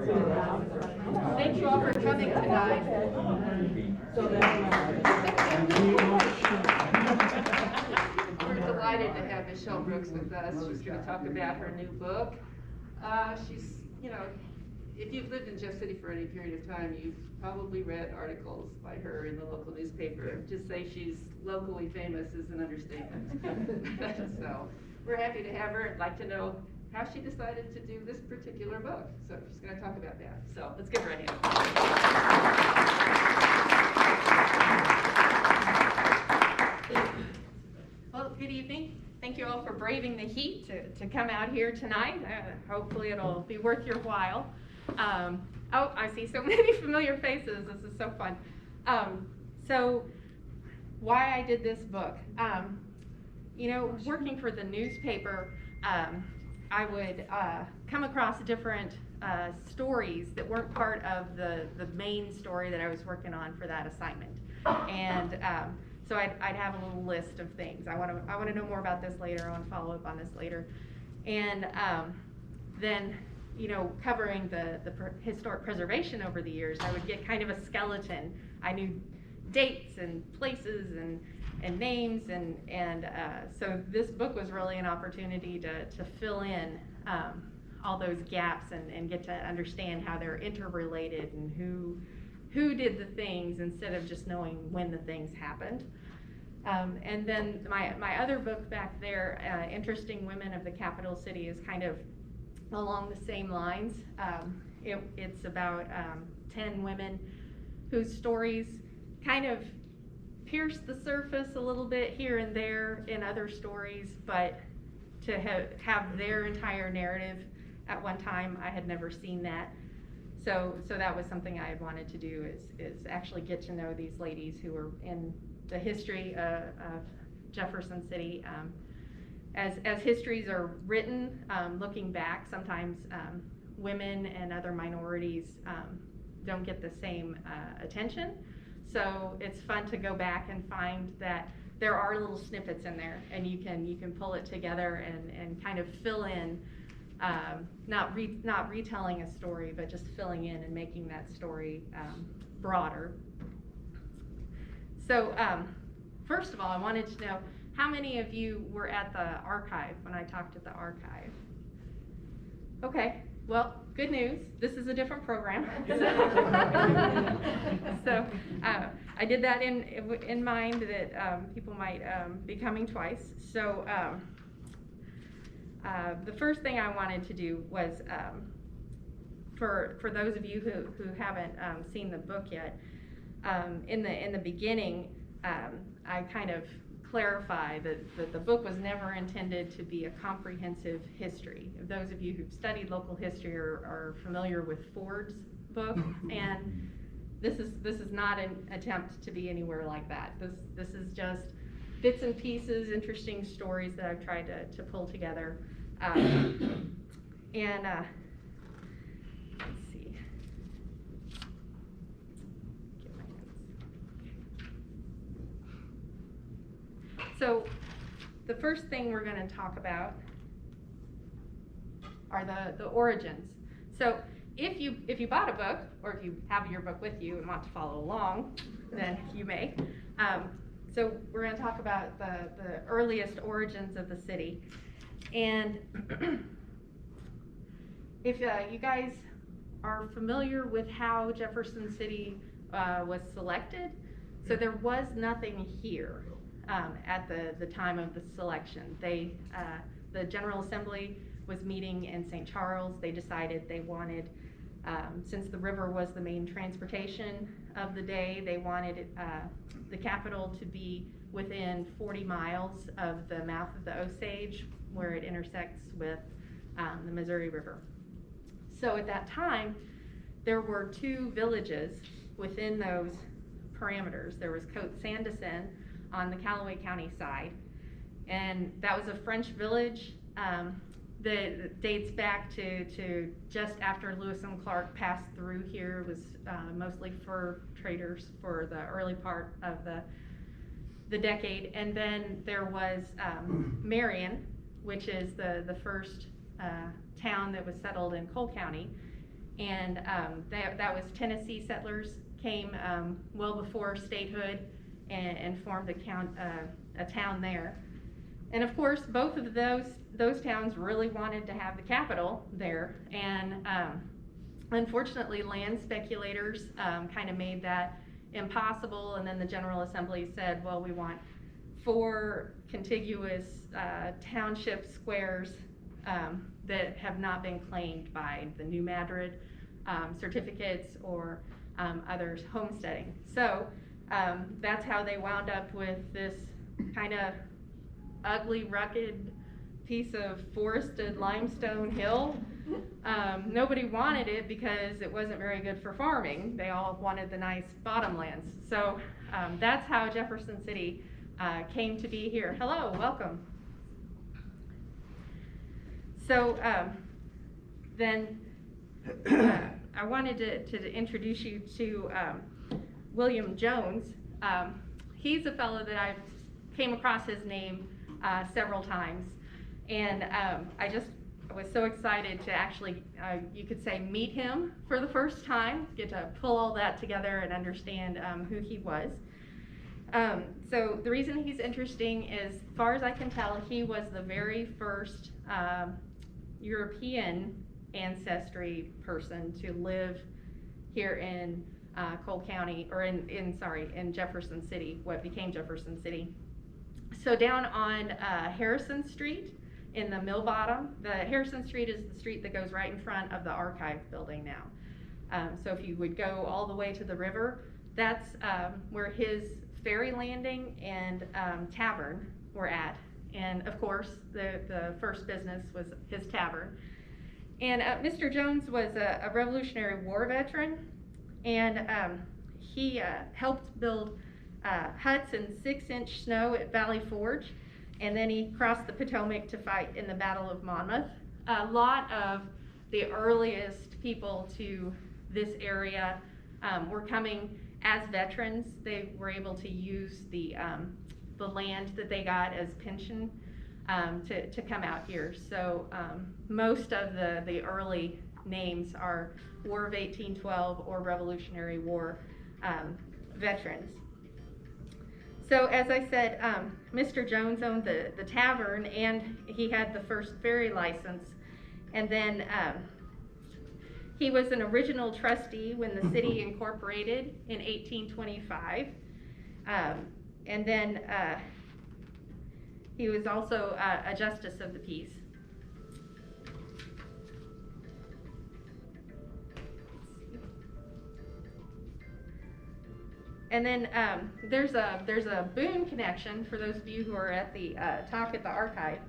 Thank you all for coming tonight. We're delighted to have Michelle Brooks with us. She's going to talk about her new book. She's, if you've lived in Jeff City for any period of time, you've probably read articles by her in the local newspaper. To say she's locally famous is an understatement. So we're happy to have her. I'd like to know how she decided to do this particular book. So she's going to talk about that. So let's give her a hand. Well, good evening. Thank you all for braving the heat to come out here tonight. Hopefully it'll be worth your while. Oh, I see so many familiar faces. This is so fun. So why I did this book. Working for the newspaper, I would come across different stories that weren't part of the main story that I was working on for that assignment. And so I'd have a little list of things. I want to know more about this later. I want to follow up on this later. And then, covering the historic preservation over the years, I would get kind of a skeleton. I knew dates and places and names, and so this book was really an opportunity to fill in all those gaps and get to understand how they're interrelated and who did the things instead of just knowing when the things happened. And then my other book back there, Interesting Women of the Capital City, is kind of along the same lines. It's about 10 women whose stories kind of pierce the surface a little bit here and there in other stories, but to have their entire narrative at one time, I had never seen that. So that was something I had wanted to do, is actually get to know these ladies who were in the history of Jefferson City. As histories are written, looking back, sometimes women and other minorities don't get the same attention. So it's fun to go back and find that there are little snippets in there, and you can pull it together and kind of fill in, not retelling a story, but just filling in and making that story broader. So first of all, I wanted to know how many of you were at the archive when I talked at the archive. Okay. Well, good news. This is a different program. So I did that in mind that people might be coming twice. So the first thing I wanted to do was, for those of you who haven't seen the book yet, in the beginning, I kind of clarify that the book was never intended to be a comprehensive history. Those of you who've studied local history are familiar with Ford's book, and this is not an attempt to be anywhere like that. This is just bits and pieces, interesting stories that I've tried to pull together. And let's see. Get my notes. So the first thing we're going to talk about are the origins. So if you bought a book, or if you have your book with you and want to follow along, then you may. So we're going to talk about the earliest origins of the city. And if you guys are familiar with how Jefferson City was selected, so there was nothing here at the time of the selection. The General Assembly was meeting in St. Charles. They decided they wanted, since the river was the main transportation of the day, they wanted the capital to be within 40 miles of the mouth of the Osage, where it intersects with the Missouri River. So at that time, there were two villages within those parameters. There was Côte-Saint-Decen on the Callaway County side, and that was a French village that dates back to just after Lewis and Clark passed through here. It was mostly fur traders for the early part of the decade. And then there was Marion, which is the first town that was settled in Cole County, And that was Tennessee settlers came well before statehood and formed a town there. And of course, both of those towns really wanted to have the capital there. And unfortunately, land speculators kind of made that impossible. And then the General Assembly said, well, we want 4 contiguous township squares that have not been claimed by the New Madrid certificates or others homesteading. So that's how they wound up with this kind of ugly, rugged piece of forested limestone hill. Nobody wanted it because it wasn't very good for farming. They all wanted the nice bottomlands. So that's how Jefferson City came to be here. Hello, welcome. So then I wanted to introduce you to William Jones. He's a fellow that I've came across his name several times, and I was so excited to actually, you could say, meet him for the first time, get to pull all that together and understand who he was. So the reason he's interesting is, as far as I can tell, he was the very first European ancestry person to live here in Cole County, or in Jefferson City, what became Jefferson City. So down on Harrison Street in the Mill Bottom, the Harrison Street is the street that goes right in front of the archive building now. So if you would go all the way to the river, that's where his ferry landing and tavern were at. And of course, the first business was his tavern. And Mr. Jones was a Revolutionary War veteran, and he helped build huts in 6-inch snow at Valley Forge, and then he crossed the Potomac to fight in the Battle of Monmouth. A lot of the earliest people to this area were coming as veterans. They were able to use the land that they got as pension to come out here. So most of the early names are War of 1812 or Revolutionary War veterans. So as I said, Mr. Jones owned the tavern, and he had the first ferry license. And then he was an original trustee when the city incorporated in 1825. And then he was also a justice of the peace. And then there's a Boone connection for those of you who are at the talk at the archive.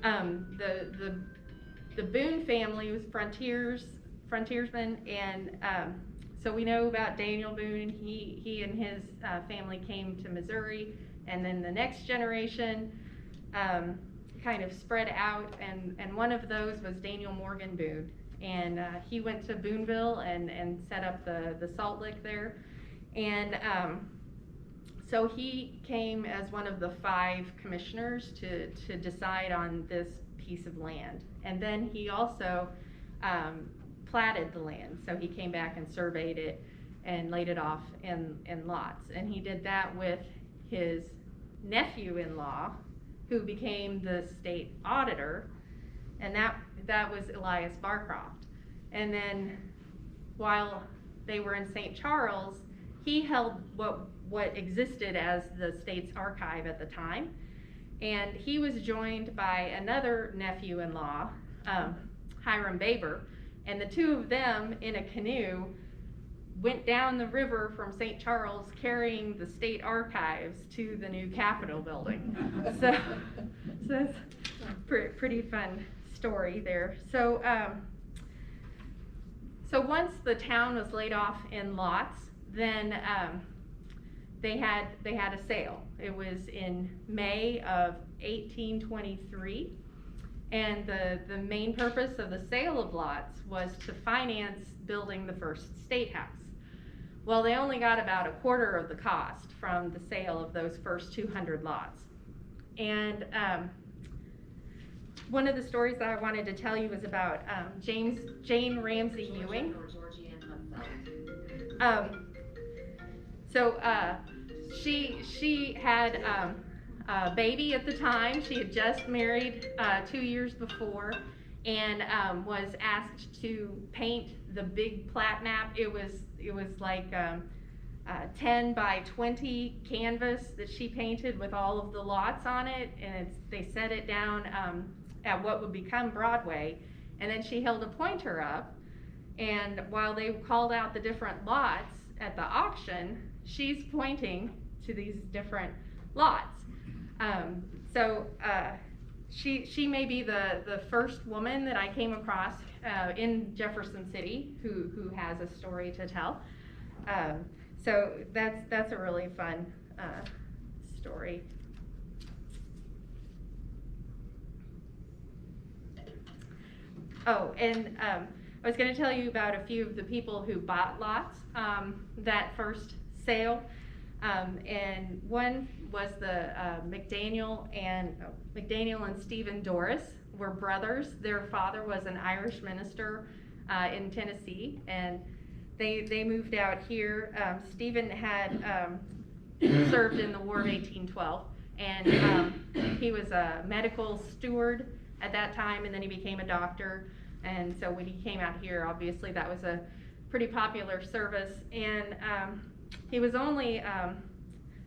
The Boone family was frontiersmen, and so we know about Daniel Boone. He and his family came to Missouri, and then the next generation kind of spread out, and one of those was Daniel Morgan Boone, and he went to Booneville and set up the salt lick there. And so he came as one of the 5 commissioners to decide on this piece of land. And then he also platted the land. So he came back and surveyed it and laid it off in lots. And he did that with his nephew-in-law, who became the state auditor, and that was Elias Barcroft. And then while they were in St. Charles, he held what existed as the state's archive at the time, and he was joined by another nephew-in-law, Hiram Baber, and the 2 of them in a canoe went down the river from St. Charles carrying the state archives to the new Capitol building. So that's a pretty fun story there. So once the town was laid off in lots, then they had a sale. It was in May of 1823, and the main purpose of the sale of lots was to finance building the first state house. Well, they only got about a quarter of the cost from the sale of those first 200 lots. And one of the stories that I wanted to tell you was about Jane Ramsey Ewing. She had a baby at the time. She had just married 2 years before, and was asked to paint the big plat map. It was like 10 by 20 canvas that she painted with all of the lots on it, and they set it down at what would become Broadway, and then she held a pointer up, and while they called out the different lots at the auction, she's pointing to these different lots. She may be the first woman that I came across in Jefferson City who has a story to tell. So that's a really fun story. Oh, and I was going to tell you about a few of the people who bought lots that first sale. And one was the McDaniel and Stephen Doris were brothers. Their father was an Irish minister in Tennessee, and they moved out here. Stephen had served in the War of 1812, and he was a medical steward at that time, and then he became a doctor. And so when he came out here, obviously that was a pretty popular service, and he was only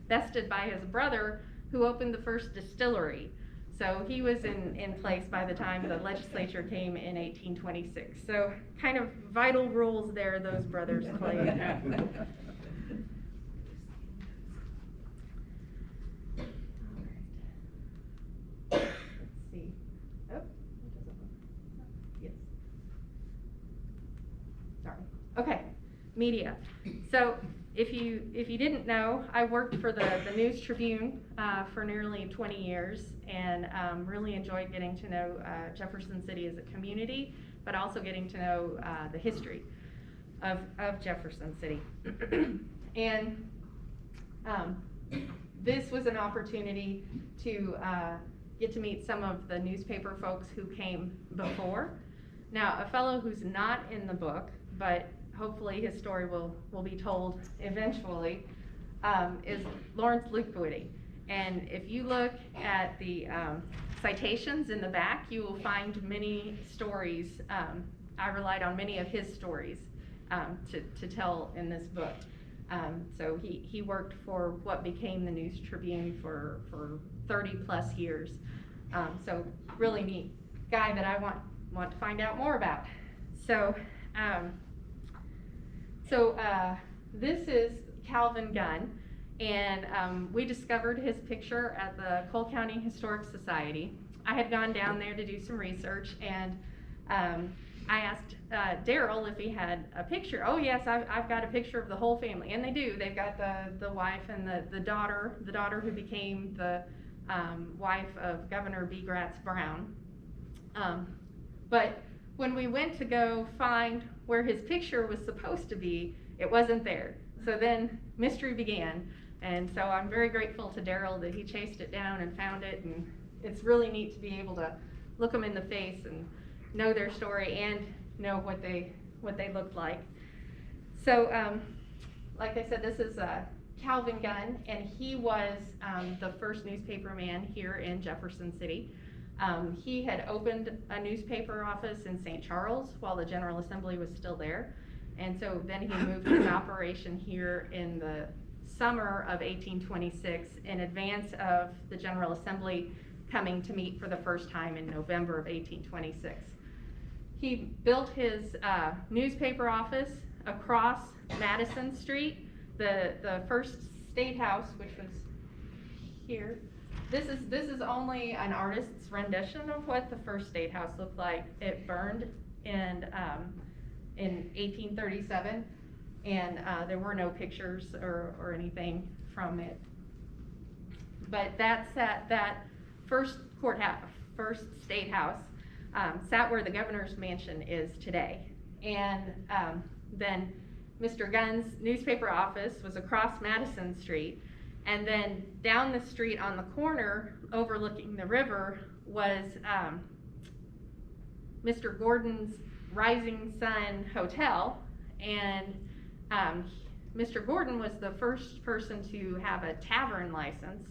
bested by his brother, who opened the first distillery. So he was in place by the time the legislature came in 1826. So kind of vital roles there those brothers played. Let's see. Oh, it doesn't look. Yes. Sorry. Okay. Media. So if you didn't know, I worked for the News-Tribune for nearly 20 years, and really enjoyed getting to know Jefferson City as a community, but also getting to know the history of Jefferson City. And this was an opportunity to get to meet some of the newspaper folks who came before. Now, a fellow who's not in the book, but hopefully his story will be told eventually, is Lawrence Lukewoody. And if you look at the citations in the back, you will find many stories. I relied on many of his stories to tell in this book. So he worked for what became the News-Tribune for 30 plus years. So really neat guy that I want to find out more about. So this is Calvin Gunn, and we discovered his picture at the Cole County Historic Society. I had gone down there to do some research, and I asked Daryl if he had a picture. Oh yes, I've got a picture of the whole family, and they do. They've got the wife and the daughter who became the wife of Governor B. Gratz Brown. But when we went to go find where his picture was supposed to be, it wasn't there. So then mystery began, and so I'm very grateful to Daryl that he chased it down and found it, and it's really neat to be able to look them in the face and know their story and know what they looked like. So like I said, this is Calvin Gunn, and he was the first newspaper man here in Jefferson City. He had opened a newspaper office in St. Charles while the General Assembly was still there, and so then he moved his operation here in the summer of 1826 in advance of the General Assembly coming to meet for the first time in November of 1826. He built his newspaper office across Madison Street. The first State House, which was here. This is only an artist's rendition of what the first State House looked like. It burned in 1837, and there were no pictures or anything from it. But that's that first courthouse, first State House, sat where the governor's mansion is today. And then Mr. Gunn's newspaper office was across Madison Street, and then down the street on the corner overlooking the river was Mr. Gordon's Rising Sun Hotel, and Mr. Gordon was the first person to have a tavern license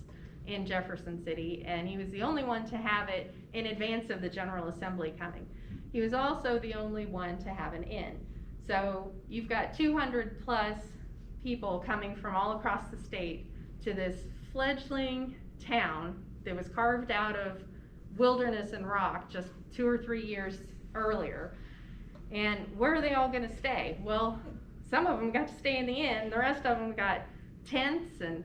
in Jefferson City, and he was the only one to have it in advance of the General Assembly coming. He was also the only one to have an inn. So you've got 200 plus people coming from all across the state to this fledgling town that was carved out of wilderness and rock just 2 or 3 years earlier. And where are they all going to stay? Well, some of them got to stay in the inn. The rest of them got tents and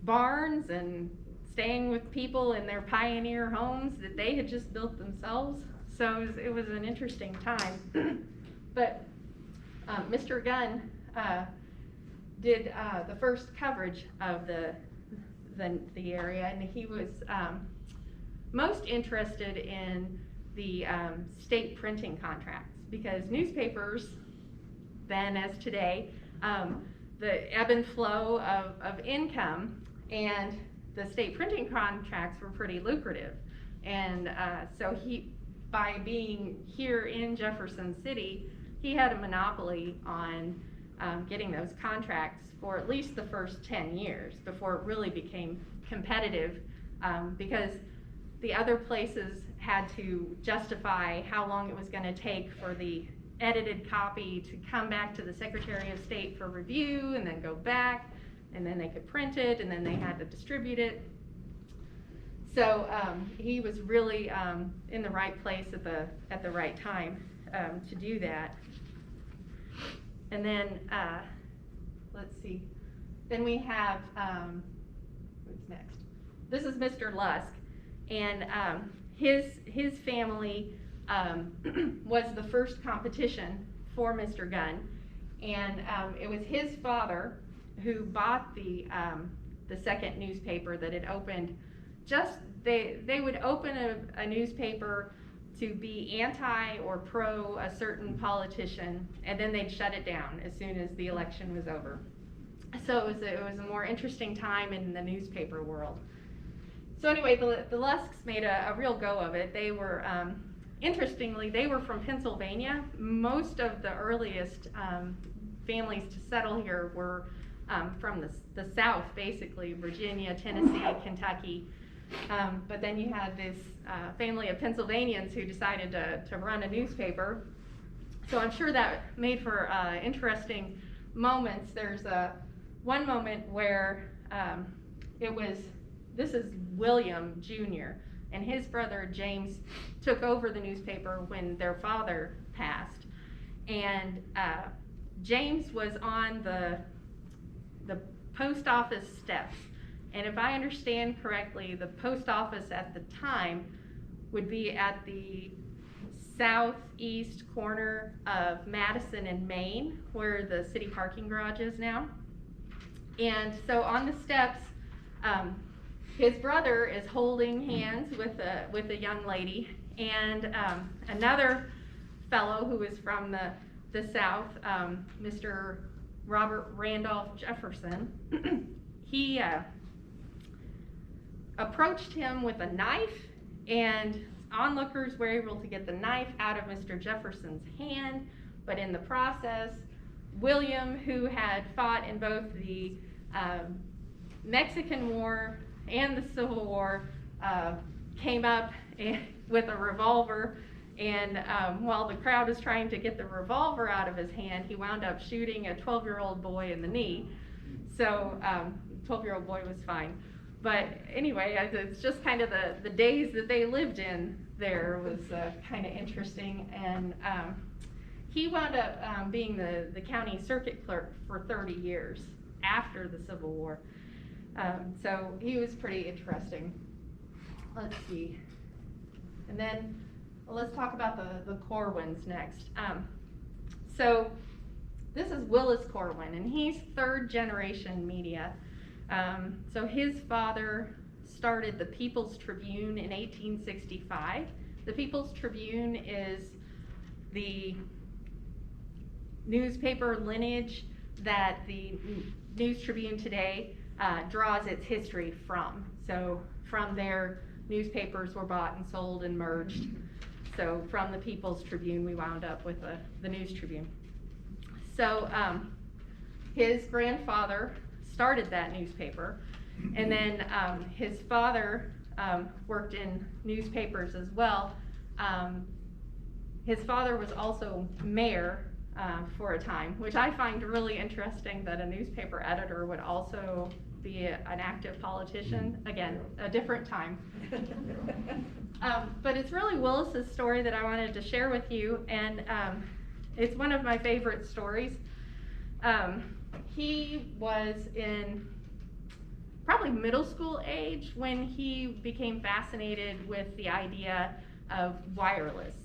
barns and staying with people in their pioneer homes that they had just built themselves. So it was an interesting time. But Mr. Gunn did the first coverage of the area, and he was most interested in the state printing contracts, because newspapers then as today, the ebb and flow of income, and the state printing contracts were pretty lucrative. And so by being here in Jefferson City, he had a monopoly on getting those contracts for at least the first 10 years before it really became competitive, because the other places had to justify how long it was going to take for the edited copy to come back to the Secretary of State for review, and then go back, and then they could print it, and then they had to distribute it. So he was really in the right place at the right time to do that. And then let's see. Then we have who's next? This is Mr. Lusk, and his family was the first competition for Mr. Gunn, and it was his father who bought the second newspaper that had opened. They would open a newspaper to be anti or pro a certain politician, and then they'd shut it down as soon as the election was over. So it was a more interesting time in the newspaper world. So anyway, the Lusks made a real go of it. They were, interestingly, they were from Pennsylvania. Most of the earliest families to settle here were from the South, basically, Virginia, Tennessee, Kentucky. But then you had this family of Pennsylvanians who decided to run a newspaper. So I'm sure that made for interesting moments. There's one moment where this is William Jr., and his brother James took over the newspaper when their father passed. And James was on the post office steps. And if I understand correctly, the post office at the time would be at the southeast corner of Madison and Main, where the city parking garage is now. And so on the steps, his brother is holding hands with a young lady, and another fellow who is from the South, Mr. Robert Randolph Jefferson, he approached him with a knife, and onlookers were able to get the knife out of Mr. Jefferson's hand, but in the process, William, who had fought in both the Mexican War and the Civil War, came up with a revolver, and while the crowd was trying to get the revolver out of his hand, he wound up shooting a 12-year-old boy in the knee. So the 12-year-old boy was fine. But anyway, it's just kind of the days that they lived in there was kind of interesting. And he wound up being the county circuit clerk for 30 years after the Civil War. So he was pretty interesting. Let's see. And then let's talk about the Corwins next. So this is Willis Corwin, and he's third generation media. So his father started the People's Tribune in 1865. The People's Tribune is the newspaper lineage that the News-Tribune today draws its history from. So from there, newspapers were bought and sold and merged. So from the People's Tribune, we wound up with the News-Tribune. So his grandfather started that newspaper, and then his father worked in newspapers as well. His father was also mayor for a time, which I find really interesting, that a newspaper editor would also be an active politician. Again, a different time. But it's really Willis's story that I wanted to share with you, and it's one of my favorite stories. He was in probably middle school age when he became fascinated with the idea of wireless.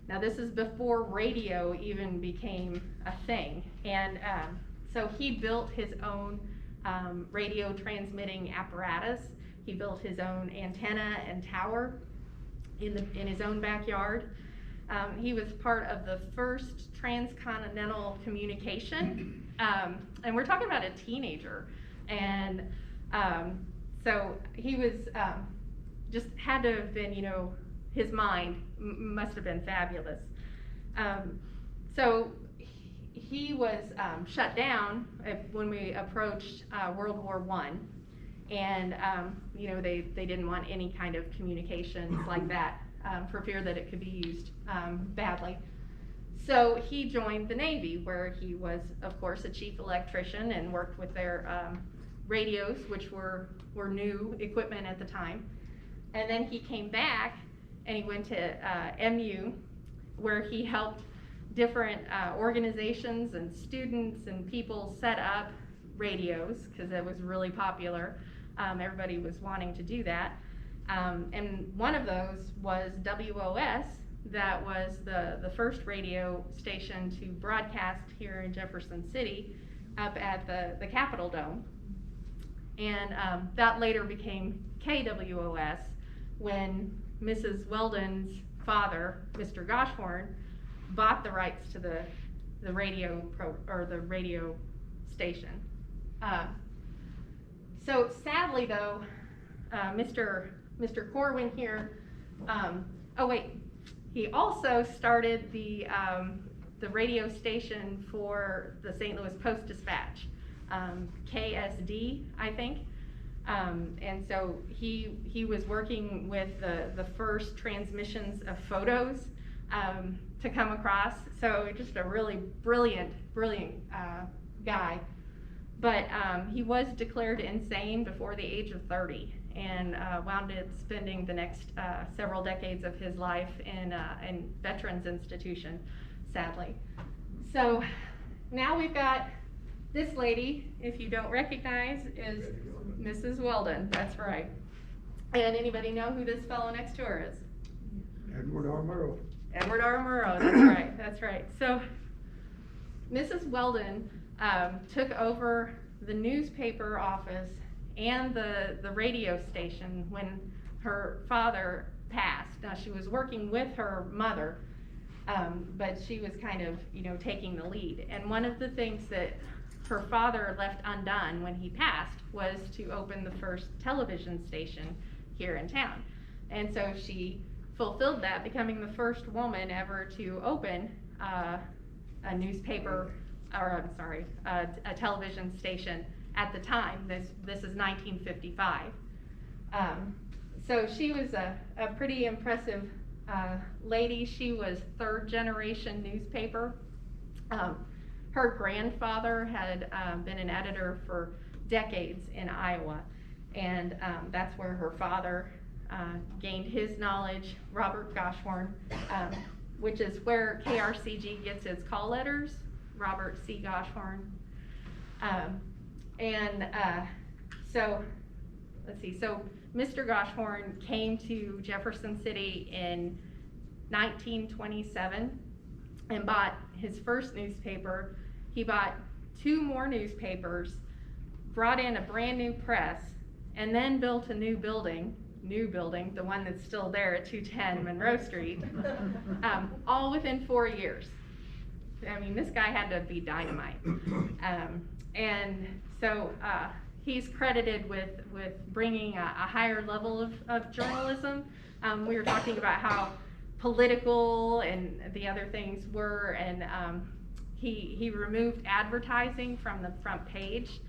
Now this is before radio even became a thing, and so he built his own radio transmitting apparatus. He built his own antenna and tower in his own backyard. He was part of the first transcontinental communication, and we're talking about a teenager, and so he was just had to have been, you know, his mind must have been fabulous. So he was shut down when we approached World War I, and you know, they didn't want any kind of communications like that for fear that it could be used badly. So he joined the Navy, where he was, of course, a chief electrician and worked with their radios, which were new equipment at the time. And then he came back and he went to MU, where he helped different organizations and students and people set up radios, because it was really popular. Everybody was wanting to do that. And one of those was WOS, that was the first radio station to broadcast here in Jefferson City up at the Capitol Dome. And that later became KWOS when Mrs. Weldon's father, Mr. Goshorn, bought the rights to the radio station. So sadly though, Mr. Corwin here, oh wait, he also started the radio station for the St. Louis Post-Dispatch, KSD, I think. And so he was working with the first transmissions of photos to come across. So just a really brilliant guy. But he was declared insane before the age of 30, and wound up spending the next several decades of his life in Veterans Institution, sadly. So now we've got this lady, if you don't recognize, is Mrs. Weldon. That's right. And anybody know who this fellow next to her is? Edward R. Murrow. Edward R. Murrow, that's right, that's right. So Mrs. Weldon took over the newspaper office and the radio station when her father passed. Now she was working with her mother, but she was kind of, you know, taking the lead. And one of the things that her father left undone when he passed was to open the first television station here in town. And so she fulfilled that, becoming the first woman ever to open a newspaper, or I'm sorry, a television station at the time. This is 1955. So she was a pretty impressive lady. She was third generation newspaper. Her grandfather had been an editor for decades in Iowa, and that's where her father gained his knowledge. Robert Goshorn, which is where KRCG gets its call letters, Robert C. Goshorn. So let's see, so Mr. Goshorn came to Jefferson City in 1927 and bought his first newspaper. He bought 2 more newspapers, brought in a brand new press, and then built a new building, the one that's still there at 210 Monroe Street, all within 4 years. I mean, this guy had to be dynamite. And so he's credited with bringing a higher level of journalism. We were talking about how political and the other things were, and he removed advertising from the front page.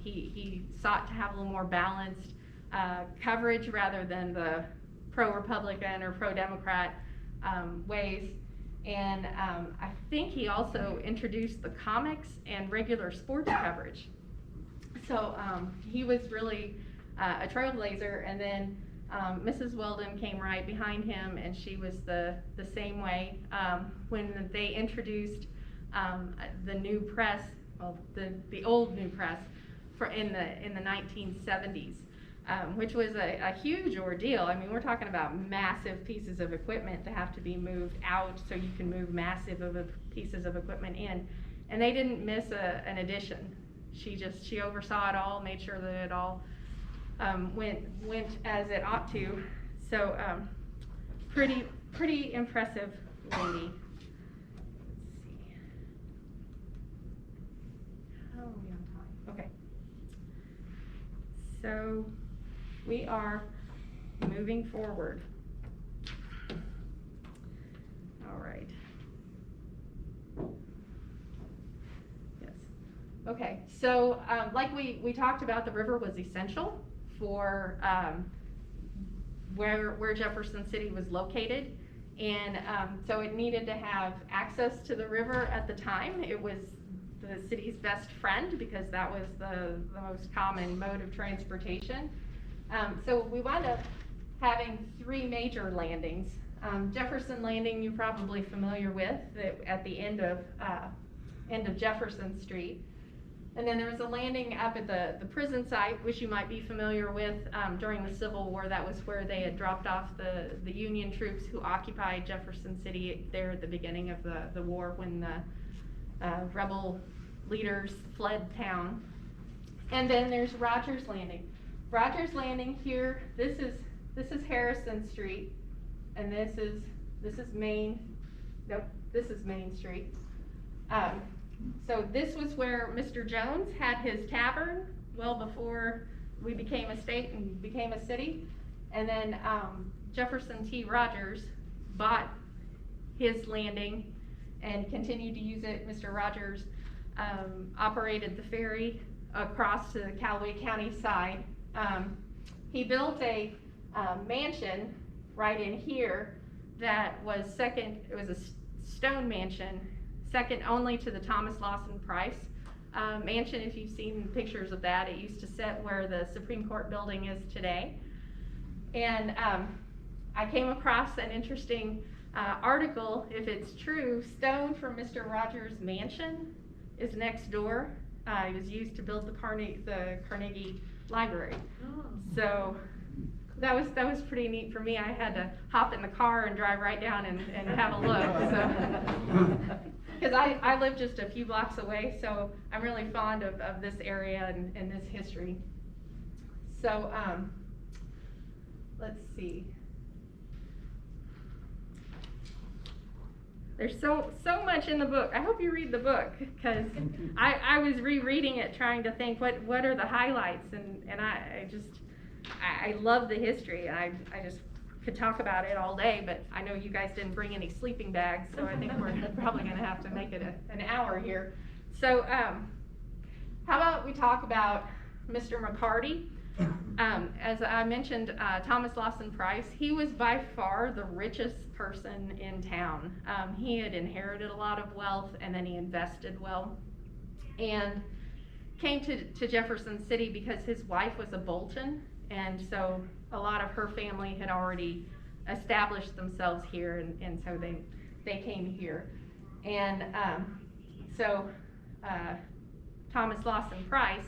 He sought to have a little more balanced coverage rather than the pro-Republican or pro-Democrat ways. And I think he also introduced the comics and regular sports coverage. So he was really a trailblazer. And then Mrs. Weldon came right behind him, and she was the same way. When they introduced the new press, well, the old new press in the 1970s, which was a huge ordeal. I mean, we're talking about massive pieces of equipment to have to be moved out so you can move massive pieces of equipment in. And they didn't miss an addition. She oversaw it all, made sure that it all went as it ought to. So pretty impressive lady. Let's see. How are we on time? Okay. So we are moving forward. All right. Yes. Okay, so like we talked about, the river was essential for where Jefferson City was located. And so it needed to have access to the river at the time. It was the city's best friend because that was the most common mode of transportation. So we wound up having 3 major landings. Jefferson Landing, you're probably familiar with, at the end of Jefferson Street. And then there was a landing up at the prison site, which you might be familiar with during the Civil War. That was where they had dropped off the Union troops who occupied Jefferson City there at the beginning of the war when the rebel leaders fled town. And then there's Rogers Landing. Rogers Landing here, this is Harrison Street, and this is Main, nope, this is Main Street. So this was where Mr. Jones had his tavern well before we became a state and became a city. And then Jefferson T. Rogers bought his landing and continued to use it. Mr. Rogers operated the ferry across to the Callaway County side. He built a mansion right in here that was it was a stone mansion, second only to the Thomas Lawson Price mansion. If you've seen pictures of that, it used to sit where the Supreme Court building is today. And I came across an interesting article. If it's true, stone from Mr. Rogers' mansion is next door. It was used to build the Carnegie Library. Oh. So that was pretty neat for me. I had to hop in the car and drive right down and have a look. So. Because I live just a few blocks away, so I'm really fond of this area and this history. So let's see. There's so much in the book. I hope you read the book, because I was rereading it trying to think what are the highlights, and I love the history. I just could talk about it all day, but I know you guys didn't bring any sleeping bags, so I think we're probably going to have to make it an hour here. So how about we talk about Mr. McCarty? As I mentioned, Thomas Lawson Price, he was by far the richest person in town. He had inherited a lot of wealth, and then he invested well, and came to Jefferson City because his wife was a Bolton, and so a lot of her family had already established themselves here, and so they came here. And so Thomas Lawson Price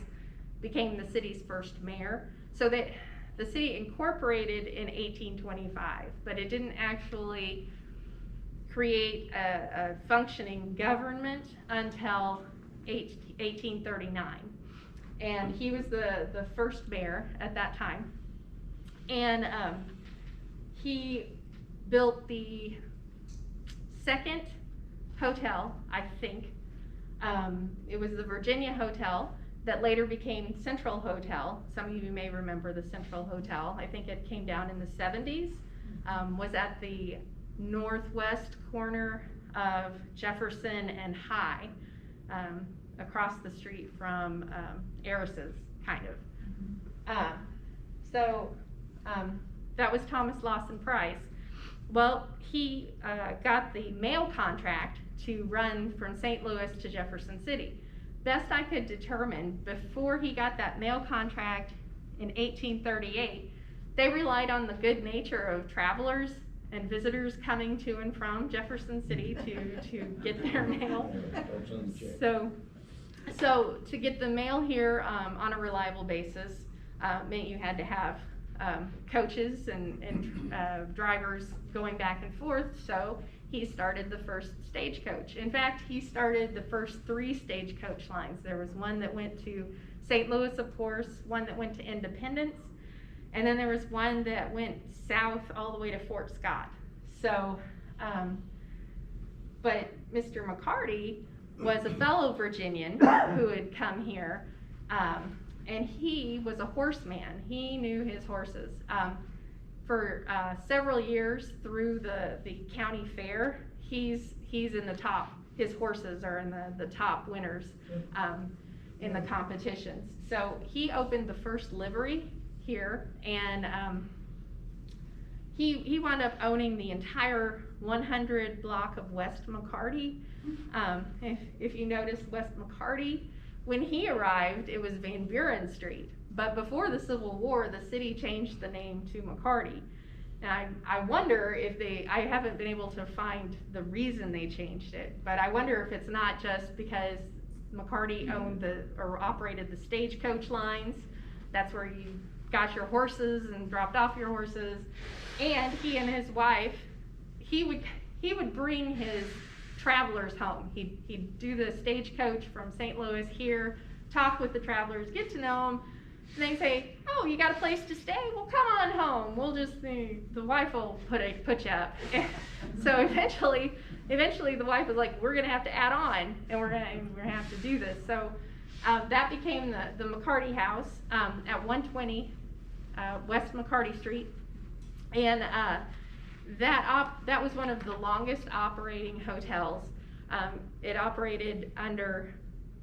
became the city's first mayor. So that the city incorporated in 1825, but it didn't actually create a functioning government until 1839. And he was the first mayor at that time. And he built the second hotel, I think. It was the Virginia Hotel that later became Central Hotel. Some of you may remember the Central Hotel. I think it came down in the 70s. Was at the northwest corner of Jefferson and High, across the street from Harris's, kind of. That was Thomas Lawson Price. Well, he got the mail contract to run from St. Louis to Jefferson City. Best I could determine, before he got that mail contract in 1838, they relied on the good nature of travelers and visitors coming to and from Jefferson City to get their mail. So to get the mail here on a reliable basis meant you had to have coaches and drivers going back and forth, so he started the first stagecoach. In fact, he started the first 3 stagecoach lines. There was one that went to St. Louis, of course, one that went to Independence, and then there was one that went south all the way to Fort Scott. So, but Mr. McCarty was a fellow Virginian who had come here, and he was a horseman. He knew his horses. For several years through the county fair, he's in the top. His horses are in the top winners in the competitions. So he opened the first livery here, and he wound up owning the entire 100 block of West McCarty. If you notice, West McCarty, when he arrived, it was Van Buren Street. But before the Civil War, the city changed the name to McCarty. And I wonder if I haven't been able to find the reason they changed it, but I wonder if it's not just because McCarty owned or operated the stagecoach lines. That's where you got your horses and dropped off your horses. And he and his wife, he would bring his travelers home. He'd do the stagecoach from St. Louis here, talk with the travelers, get to know them. And they say, "Oh, you got a place to stay? Well, come on home. We'll just, the wife will put you up." So eventually the wife was like, "We're gonna have to add on, and we're gonna have to do this." So that became the McCarty House at 120 West McCarty Street, and that was one of the longest operating hotels. It operated under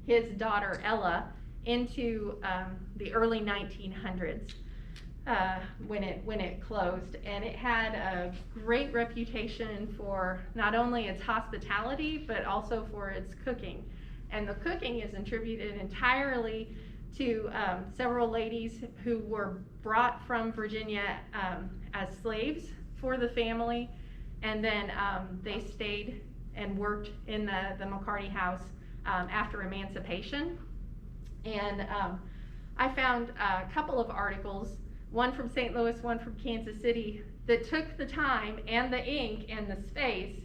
his daughter Ella into the early 1900s when it closed, and it had a great reputation for not only its hospitality but also for its cooking. And the cooking is attributed entirely to several ladies who were brought from Virginia as slaves for the family, and then they stayed and worked in the McCarty House after emancipation. And I found a couple of articles, one from St. Louis, one from Kansas City, that took the time and the ink and the space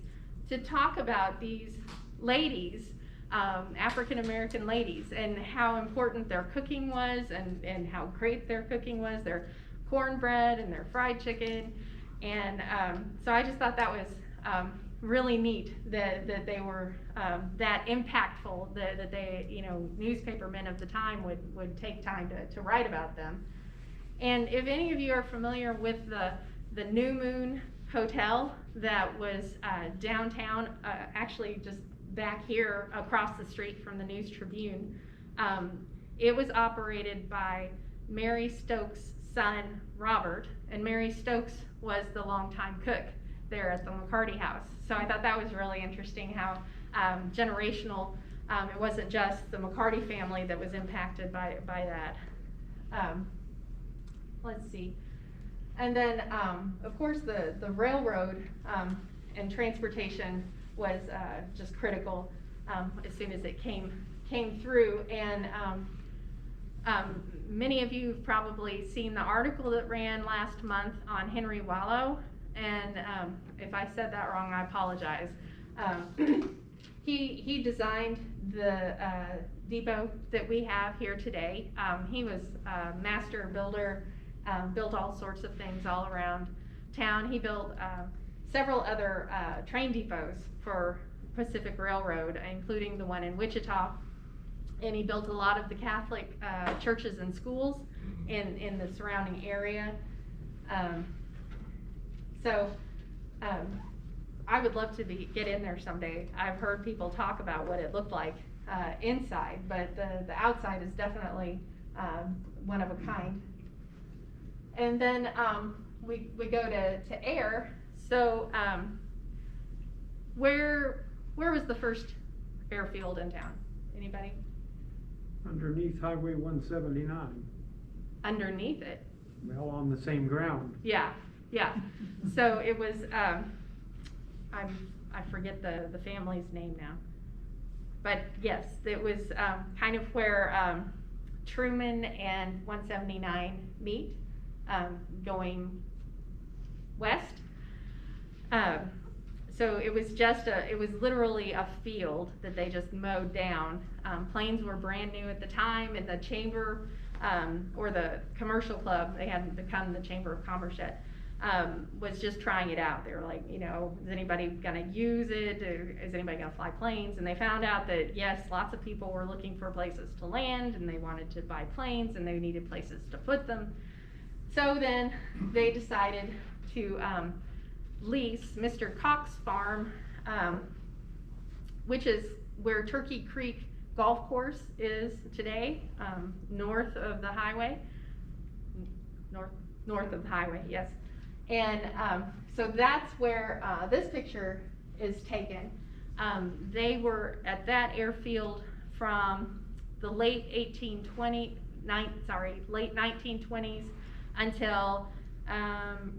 to talk about these ladies, African-American ladies, and how important their cooking was, and how great their cooking was, their cornbread and their fried chicken. And so I just thought that was really neat that they were that impactful, that they, newspapermen of the time would take time to write about them. And if any of you are familiar with the New Moon Hotel that was downtown, actually just back here across the street from the News-Tribune, it was operated by Mary Stokes' son, Robert, and Mary Stokes was the longtime cook there at the McCarty House. So I thought that was really interesting how generational, it wasn't just the McCarty family that was impacted by that. Let's see. And then, of course, the railroad and transportation was just critical as soon as it came through. And many of you have probably seen the article that ran last month on Henry Wallow. And if I said that wrong, I apologize. He designed the depot that we have here today. He was a master builder, built all sorts of things all around town. He built several other train depots for Pacific Railroad, including the one in Wichita. And he built a lot of the Catholic churches and schools in the surrounding area. So I would love to get in there someday. I've heard people talk about what it looked like inside, but the outside is definitely one of a kind. And then we go to air. So where was the first airfield in town? Anybody? Underneath Highway 179. Underneath it? Well, on the same ground. Yeah. So it was, I forget the family's name now. But yes, it was kind of where Truman and 179 meet, going west. So it was it was literally a field that they just mowed down. Planes were brand new at the time, and the chamber, or the commercial club, they hadn't become the Chamber of Commerce yet, was just trying it out. They were like, is anybody gonna use it? Or is anybody gonna fly planes? And they found out that yes, lots of people were looking for places to land, and they wanted to buy planes, and they needed places to put them. So then they decided to lease Mr. Cox's farm, which is where Turkey Creek Golf Course is today, north of the highway. North of the highway, yes. And so that's where this picture is taken. They were at that airfield from the late 1920s until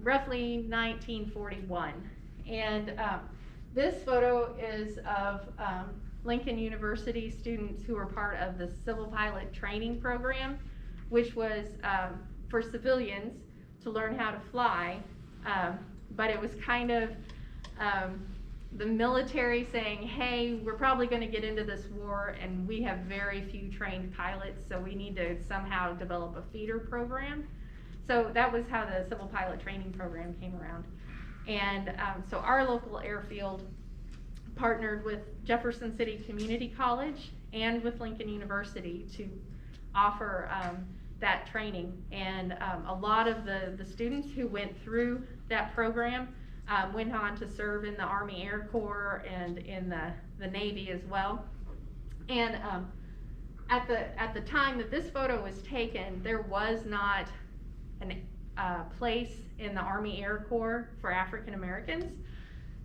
roughly 1941. And this photo is of Lincoln University students who were part of the Civil Pilot Training Program, which was for civilians to learn how to fly, but it was kind of the military saying, hey, we're probably going to get into this war and we have very few trained pilots, so we need to somehow develop a feeder program. So that was how the Civil Pilot Training Program came around. And so our local airfield partnered with Jefferson City Community College and with Lincoln University to offer that training. And a lot of the students who went through that program went on to serve in the Army Air Corps and in the Navy as well. And at the time that this photo was taken, there was not a place in the Army Air Corps for African Americans.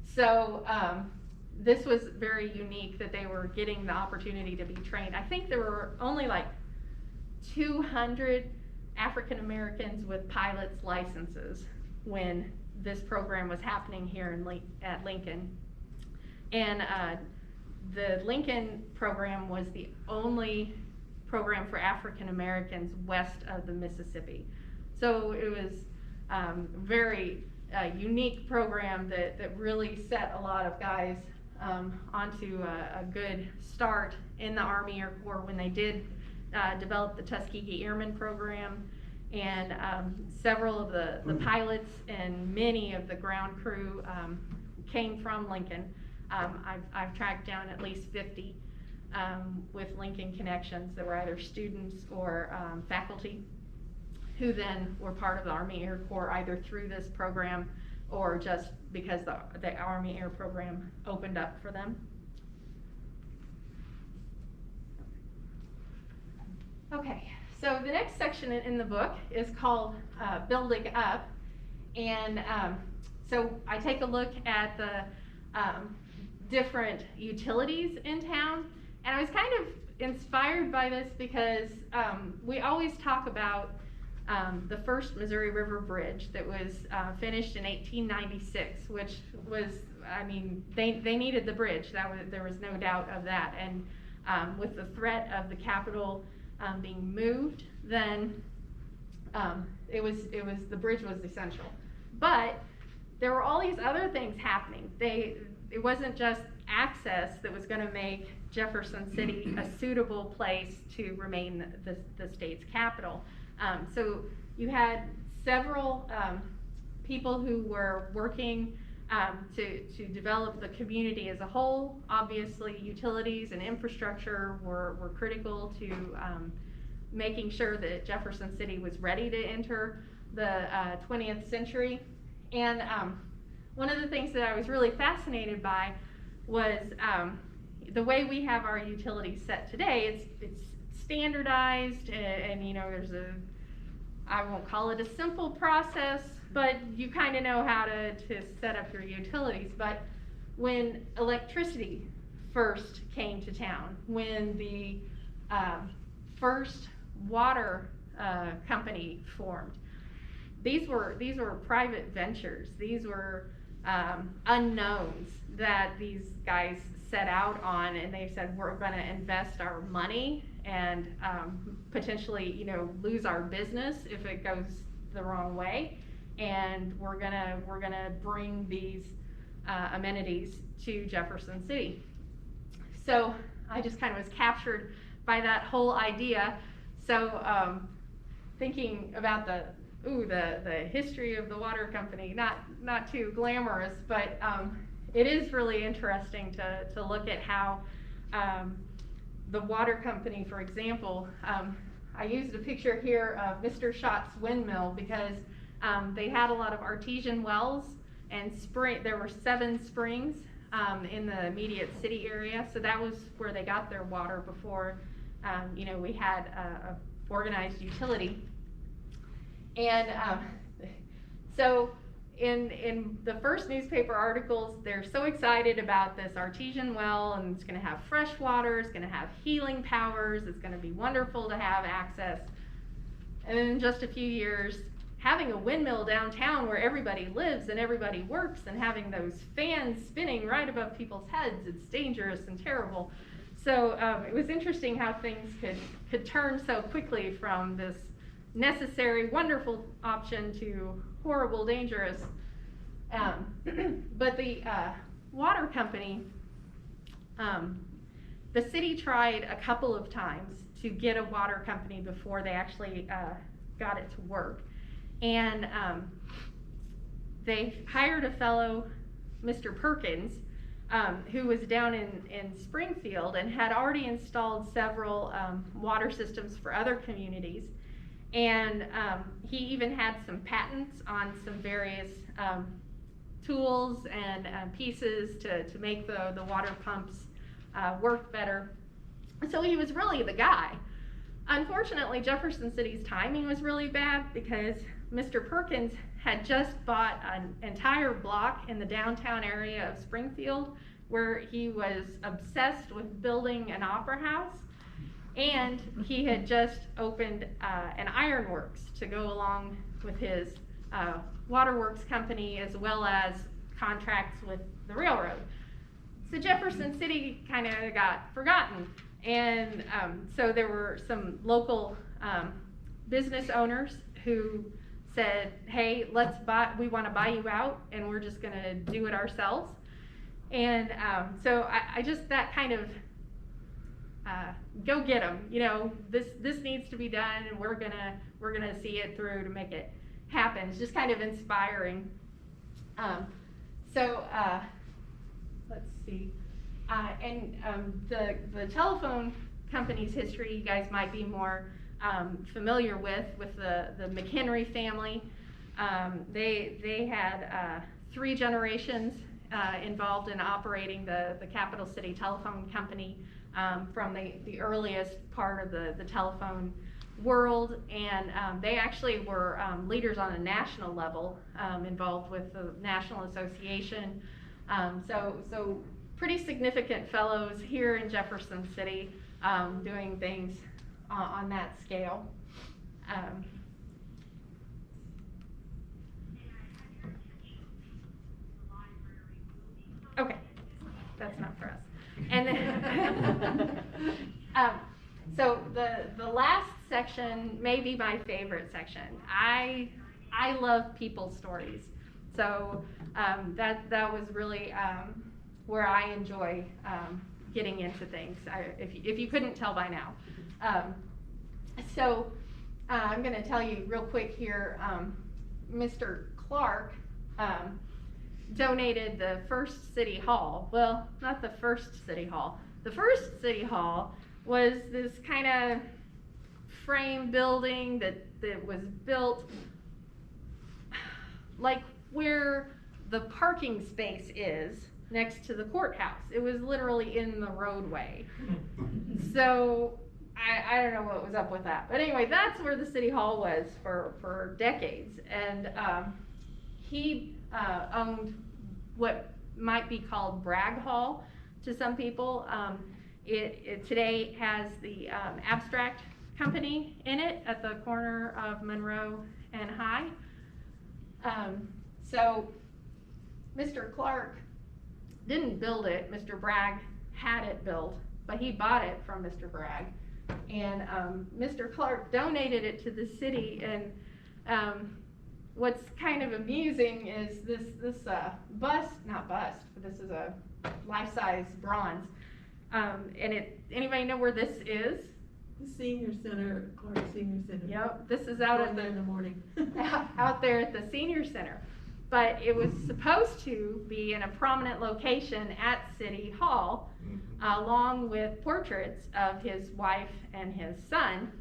So this was very unique that they were getting the opportunity to be trained. I think there were only like 200 African Americans with pilot's licenses when this program was happening here at Lincoln. And the Lincoln program was the only program for African Americans west of the Mississippi. So it was very unique program that really set a lot of guys onto a good start in the Army Air Corps when they did develop the Tuskegee Airmen program. And several of the pilots and many of the ground crew came from Lincoln. I've tracked down at least 50 with Lincoln connections that were either students or faculty who then were part of the Army Air Corps either through this program or just because the Army Air program opened up for them. Okay, so the next section in the book is called Building Up. And so I take a look at the different utilities in town. And I was kind of inspired by this because we always talk about the first Missouri River Bridge that was finished in 1896, which was, I mean, they needed the bridge. There was no doubt of that. And with the threat of the Capitol being moved, then the bridge was essential. But there were all these other things happening. It wasn't just access that was going to make Jefferson City a suitable place to remain the state's capital. So you had several people who were working to develop the community as a whole. Obviously, utilities and infrastructure were critical to making sure that Jefferson City was ready to enter the 20th century. And one of the things that I was really fascinated by was the way we have our utilities set today. It's standardized, and you know, there's I won't call it a simple process, but you kind of know how to set up your utilities. But when electricity first came to town, when the first water company formed, these were private ventures. These were unknowns that these guys set out on, and they said, we're going to invest our money and potentially, you know, lose our business if it goes the wrong way, and we're gonna bring these amenities to Jefferson City. So I just kind of was captured by that whole idea. So thinking about the history of the water company, not too glamorous, but it is really interesting to look at how the water company, for example, I used a picture here of Mr. Schott's windmill because they had a lot of artesian wells and there were 7 springs in the immediate city area, so that was where they got their water before you know, we had a organized utility. And so in the first newspaper articles, they're so excited about this artesian well, and it's going to have fresh water, it's going to have healing powers, it's going to be wonderful to have access. And then in just a few years, having a windmill downtown where everybody lives and everybody works, and having those fans spinning right above people's heads, it's dangerous and terrible. So it was interesting how things could turn so quickly from this necessary, wonderful option to horrible, dangerous. But the water company, the city tried a couple of times to get a water company before they actually got it to work. And they hired a fellow, Mr. Perkins, who was down in Springfield and had already installed several water systems for other communities. And he even had some patents on some various tools and pieces to make the water pumps work better. So he was really the guy. Unfortunately, Jefferson City's timing was really bad because Mr. Perkins had just bought an entire block in the downtown area of Springfield where he was obsessed with building an opera house. And he had just opened an ironworks to go along with his waterworks company, as well as contracts with the railroad. So Jefferson City kind of got forgotten. And so there were some local business owners who said, hey, we want to buy you out, and we're just going to do it ourselves. And so I just, that kind of, go get them, you know, this needs to be done, and we're gonna see it through to make it happen. It's just kind of inspiring. Let's see, and the telephone company's history you guys might be more familiar with the McHenry family. They had 3 generations involved in operating the Capital City Telephone Company from the earliest part of the telephone world, and they actually were leaders on a national level, involved with the National Association. So pretty significant fellows here in Jefferson City, doing things on that scale. Okay, that's not for us. And then, so the last section may be my favorite section. I love people stories. So that was really where I enjoy getting into things, if you couldn't tell by now. So I'm going to tell you real quick here, Mr. Clark donated the first city hall. Well, not the first city hall. The first city hall was this kind of frame building that was built like where the parking space is next to the courthouse. It was literally in the roadway. So I don't know what was up with that. But anyway, that's where the city hall was for decades. And he owned what might be called Bragg Hall to some people. It today has the Abstract Company in it at the corner of Monroe and High. So Mr. Clark didn't build it. Mr. Bragg had it built, but he bought it from Mr. Bragg. And Mr. Clark donated it to the city. And what's kind of amusing is this not bust, but this is a life-size bronze. And anybody know where this is? The senior center, Clark Senior Center. Yep, this is out there in the morning. out there at the senior center. But it was supposed to be in a prominent location at City Hall, along with portraits of his wife and his son.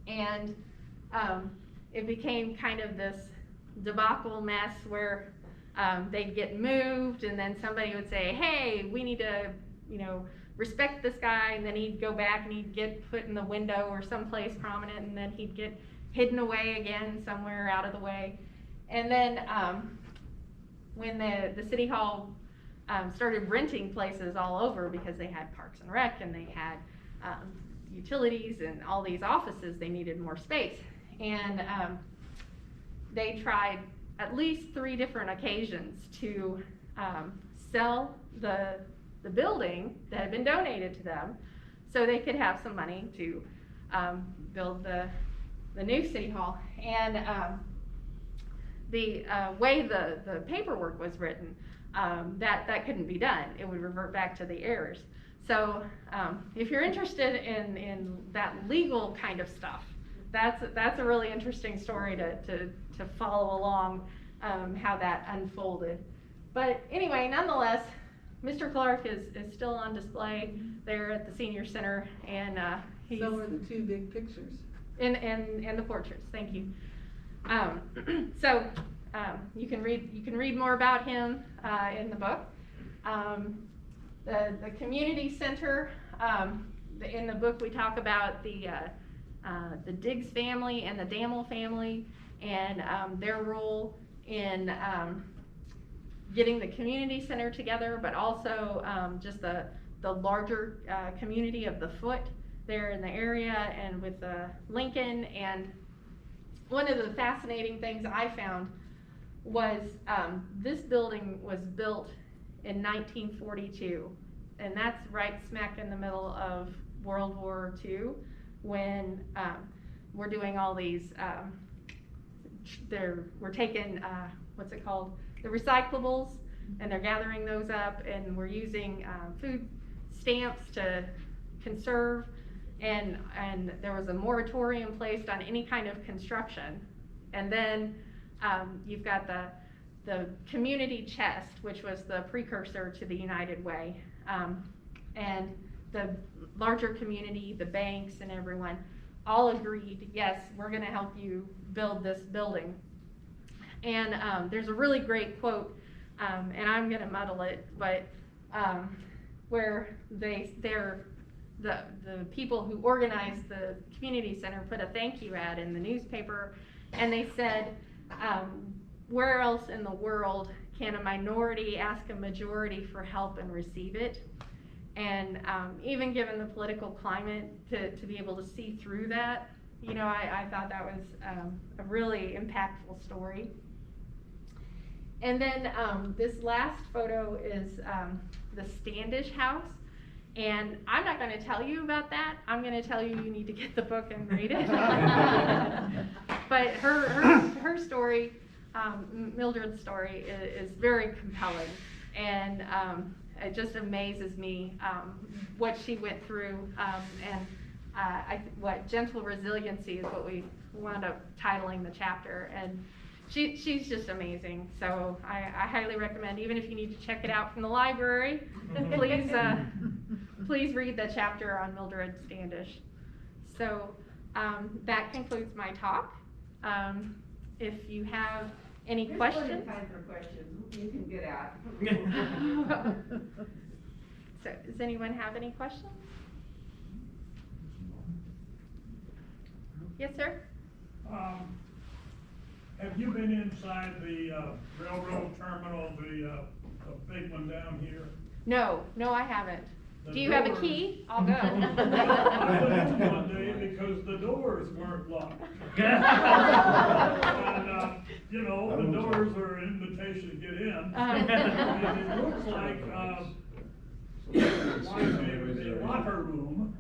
And it became kind of this debacle mess where they'd get moved, and then somebody would say, hey, we need to, respect this guy, and then he'd go back and he'd get put in the window or someplace prominent, and then he'd get hidden away again somewhere out of the way. And then when the city hall started renting places all over, because they had Parks and Rec and they had utilities and all these offices, they needed more space. And they tried at least 3 different occasions to sell the building that had been donated to them so they could have some money to build the new city hall. And the way the paperwork was written, that couldn't be done. It would revert back to the heirs. So if you're interested in that legal kind of stuff, that's a really interesting story to follow along, how that unfolded. But anyway, nonetheless, Mr. Clark is still on display there at the senior center, and he's So are the 2 big pictures. and the portraits. Thank you. So you can read more about him in the book. The community center, in the book we talk about the Diggs family and the Damel family, and their role in getting the community center together, but also just the larger community of the Foot there in the area, and with Lincoln. And one of the fascinating things I found was this building was built in 1942, and that's right smack in the middle of World War II, when we're doing all these, we're taking, what's it called? The recyclables, and they're gathering those up, and we're using food stamps to conserve, and there was a moratorium placed on any kind of construction. And then you've got the community chest, which was the precursor to the United Way, and the larger community, the banks and everyone, all agreed, yes, we're gonna help you build this building. And there's a really great quote, and I'm gonna muddle it, but where the people who organized the community center put a thank you ad in the newspaper, and they said, where else in the world can a minority ask a majority for help and receive it? And even given the political climate, to be able to see through that, I thought that was a really impactful story. And then this last photo is the Standish House. And I'm not going to tell you about that. I'm going to tell you need to get the book and read it. But her story, Mildred's story, is very compelling. And it just amazes me what she went through, and what gentle resiliency is what we wound up titling the chapter. And she's just amazing. So I highly recommend, even if you need to check it out from the library, please read the chapter on Mildred Standish. So that concludes my talk. If you have Any There's questions? plenty of time for questions, you can get out. So, does anyone have any questions? Yes, sir? Have you been inside the railroad terminal, the big one down here? No, I haven't. The Do you have a doors- key? I'll go. I went in one day because the doors weren't locked. And, you know, the doors are an invitation to get in. And it looks like, a locker room,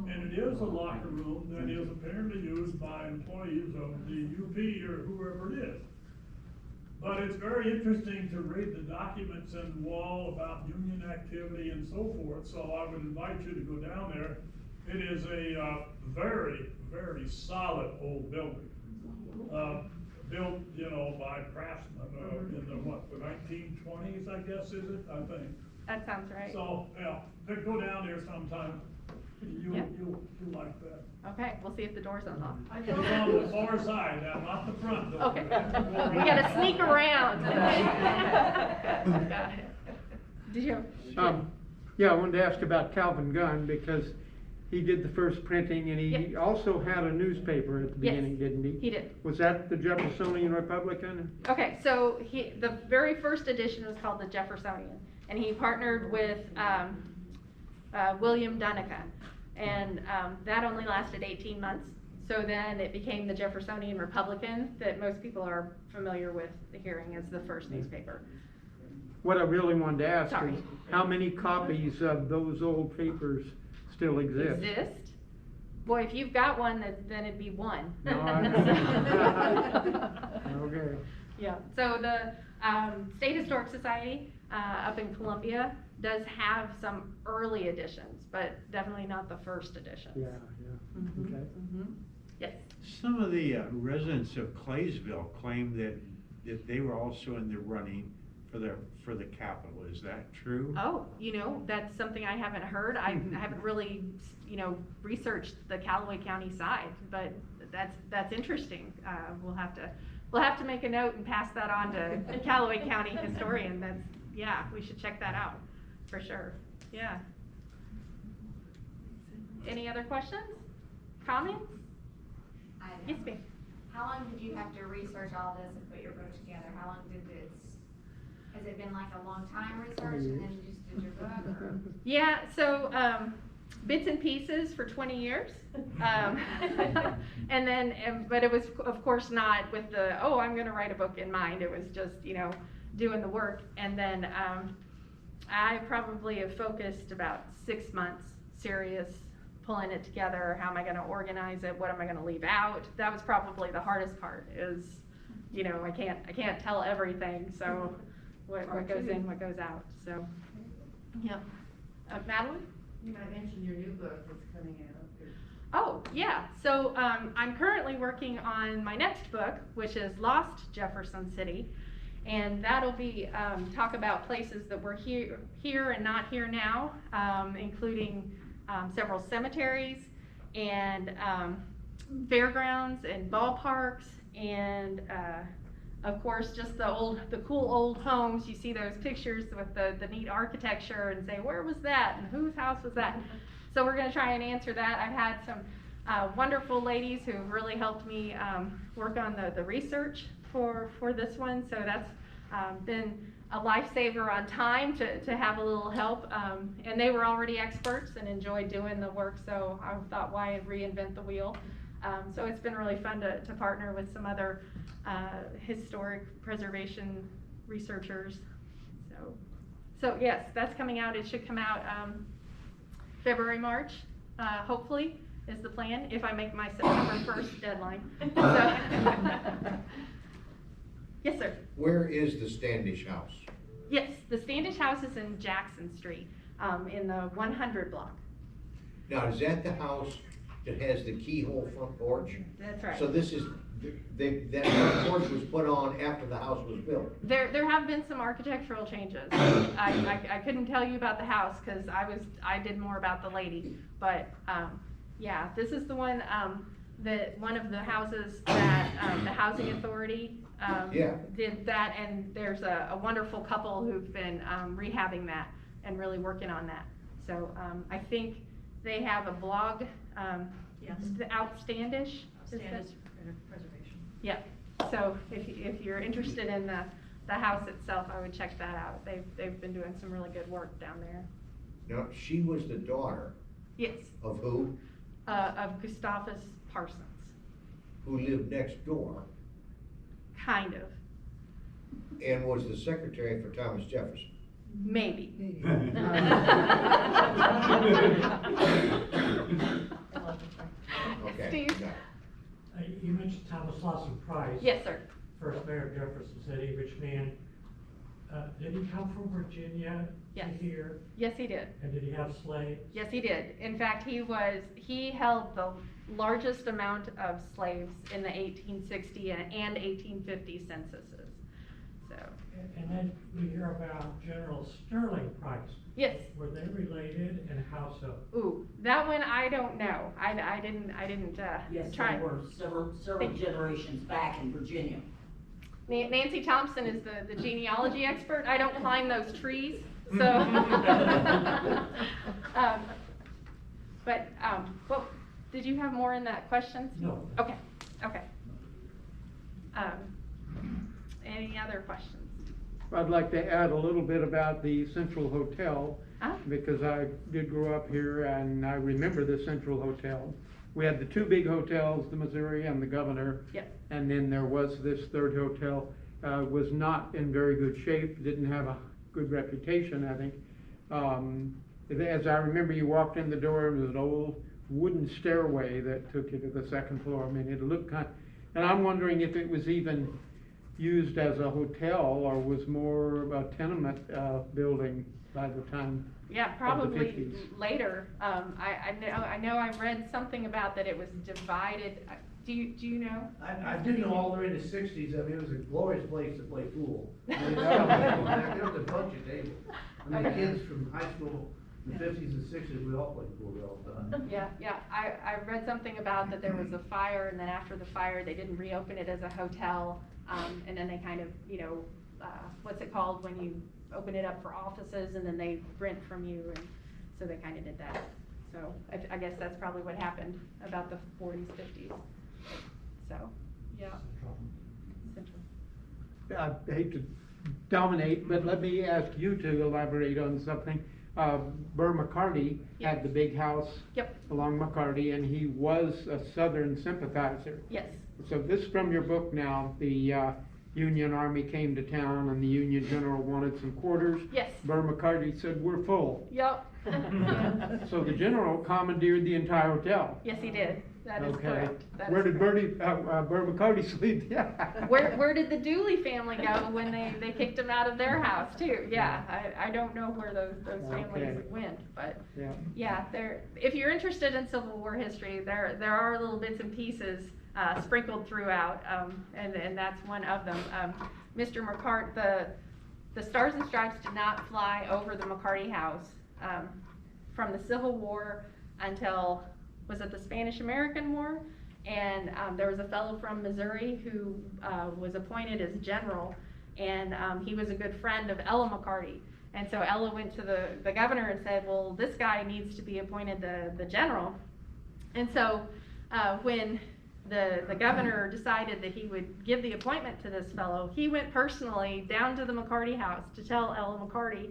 and it is a locker room that is apparently used by employees of the UP or whoever it is. But it's very interesting to read the documents in the wall about union activity and so forth, so I would invite you to go down there. It is a very, very solid old building. Built, you know, by craftsmen in the 1920s, I guess, is it? I think. That sounds right. So, yeah, go down there sometime. You'll like that. Okay, we'll see if the door's unlocked. It's on the far side now, not the front door. Okay. We gotta sneak around. Got it. Did you have? Yeah, I wanted to ask about Calvin Gunn, because he did the first printing, and he Yep. also had a newspaper at the Yes, beginning, didn't he? he did. Was that the Jeffersonian Republican? Okay, so the very first edition was called the Jeffersonian, and he partnered with William Dunica, and that only lasted 18 months. So then it became the Jeffersonian Republican that most people are familiar with hearing as the first newspaper. What I really wanted to ask Sorry. is, how many copies of those old papers still exist? Exist? Boy, if you've got one, then it'd be one. No, Okay. Yeah, so the State Historic Society up in Columbia does have some early editions, but definitely not the first editions. Yeah, Mhm, okay. mhm. Yes. Some of the residents of Claysville claim that they were also in the running for the Capitol. Is that true? Oh, that's something I haven't heard. I haven't really, researched the Callaway County side, but that's interesting. We'll have to make a note and pass that on to the Callaway County historian. We should check that out, for sure. Yeah. Any other questions? Comments? I know. Yes, ma'am. How long did you have to research all this and put your book together? How long has it been like a long time research and then you just did your book, or? Yeah, so, bits and pieces for 20 years. And then, but it was, of course, not with I'm gonna write a book in mind. It was just, doing the work. And then, I probably have focused about 6 months, serious, pulling it together. How am I gonna organize it? What am I gonna leave out? That was probably the hardest part is, I can't tell everything, so what goes in, what goes out, so, yeah. Madeline? You might mention your new book that's coming out. Oh, yeah, so, I'm currently working on my next book, which is Lost Jefferson City. And that'll be, talk about places that were here and not here now, including, several cemeteries and, fairgrounds and ballparks and, of course, just the cool old homes. You see those pictures with the neat architecture and say, where was that and whose house was that? So we're gonna try and answer that. I've had some wonderful ladies who really helped me work on the research for this one. So that's been a lifesaver on time to have a little help. And they were already experts and enjoyed doing the work, so I thought, why reinvent the wheel? So it's been really fun to partner with some other historic preservation researchers. So yes, that's coming out. It should come out February, March, hopefully, is the plan, if I make my September 1st deadline. So yes, sir. Where is the Standish House? Yes, the Standish House is in Jackson Street, in the 100 block. Now, is that the house that has the keyhole front porch? That's right. So this is, that front porch was put on after the house was built? There have been some architectural changes. I couldn't tell you about the house because I did more about the lady, but yeah, this is the one. that one of the houses that, the housing authority, Yeah. did that, and there's a wonderful couple who've been, rehabbing that and really working on that. So, I think they have a blog, Yes. the Outstandish. is that- Standards preservation. Yeah, so if you're interested in the house itself, I would check that out. They've been doing some really good work down there. Now, she was the daughter Yes, of who? of Gustavus Parsons, Who lived next door kind of, and was the secretary for Thomas Jefferson. maybe. Okay. Steve? got it. You mentioned Thomas Lawson Price. Yes, sir. First mayor of Jefferson City, rich man. Did he come from Virginia Yes. to here? Yes, he did. And did he have slaves? Yes, he did. In fact, he held the largest amount of slaves in the 1860 and 1850 censuses, so. And then we hear about General Sterling Price. Yes. Were they related, and how so? Ooh, that one I don't know. I didn't, Yes, try. there were several generations back in Virginia. Nancy Thompson is the genealogy expert. I don't climb those trees, so. Well, did you have more in that question? No. Okay, okay. Any other questions? I'd like to add a little bit about the Central Hotel, because I did grow up here and I remember the Central Hotel. We had the two big hotels, the Missouri and the Governor. Yep. And then there was this third hotel, was not in very good shape, didn't have a good reputation, I think. As I remember, you walked in the door, and there was an old wooden stairway that took you to the second floor. I mean, it looked and I'm wondering if it was even used as a hotel or was more a tenement, building by the time. Yeah, of the probably 50s. later. I know I read something about that it was divided. Do you know? I did know all the way in the sixties, I mean, it was a glorious place to play pool. I mean, there was a bunch of tables. I mean, kids from high school, in the fifties and sixties, we all played pool all the time. Yeah, I read something about that there was a fire, and then after the fire, they didn't reopen it as a hotel, and then they kind of, what's it called when you open it up for offices, and then they rent from you, and so they kind of did that. So I guess that's probably what happened about the 40s, 50s. So, yeah. Central. I hate to dominate, but let me ask you to elaborate on something. Burr McCarty had the big house. Yep. Along McCarty, and he was a Southern sympathizer. Yes. So this from your book now, the Union Army came to town and the Union General wanted some quarters. Yes. Burr McCarty said, "We're full." Yep. So the general commandeered the entire hotel. Yes, he did. That is Okay. correct. That Where is did correct. Burr McCarty sleep? Yeah. Where did the Dooley family go when they kicked him out of their house too? Yeah, I don't know where those families Okay. went, but Yeah. yeah, if you're interested in Civil War history, there are little bits and pieces sprinkled throughout, and that's one of them. Mr. McCarty, the Stars and Stripes did not fly over the McCarty house from the Civil War until, was it the Spanish-American War? And there was a fellow from Missouri who was appointed as general, and he was a good friend of Ella McCarty. And so Ella went to the governor and said, well, this guy needs to be appointed the general. And so when the governor decided that he would give the appointment to this fellow, he went personally down to the McCarty house to tell Ella McCarty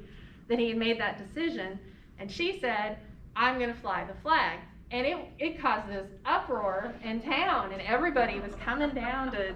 that he had made that decision. And she said, I'm gonna fly the flag. And it caused this uproar in town, and everybody was coming down to